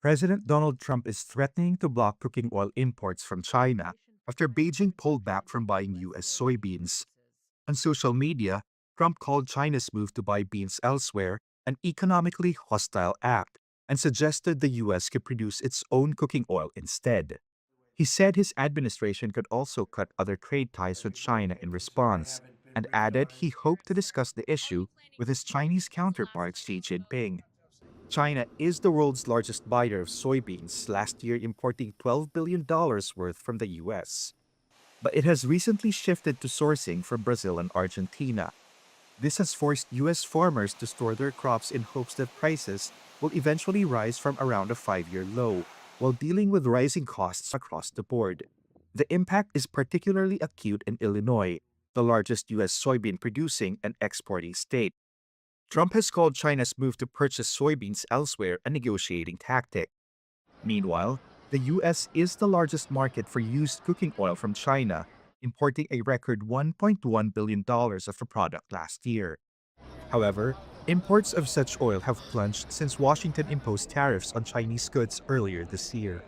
President Donald Trump is threatening to block cooking oil imports from China after Beijing pulled back from buying U.S. soybeans. On social media, Trump called China's move to buy beans elsewhere an economically hostile act and suggested the U.S. could produce its own cooking oil instead. He said his administration could also cut other trade ties with China in response, and added he hoped to discuss the issue with his Chinese counterpart Xi Jinping. China is the world's largest buyer of soybeans, last year importing $12 billion worth from the US. But it has recently shifted to sourcing from Brazil and Argentina. This has forced US farmers to store their crops in hopes that prices will eventually rise from around a 5-year low, while dealing with rising costs across the board. The impact is particularly acute in Illinois, the largest US soybean producing and exporting state. Trump has called China's move to purchase soybeans elsewhere a negotiating tactic. Meanwhile, the US is the largest market for used cooking oil from China, importing a record $1.1 billion of the product last year. However, imports of such oil have plunged since Washington imposed tariffs on Chinese goods earlier this year.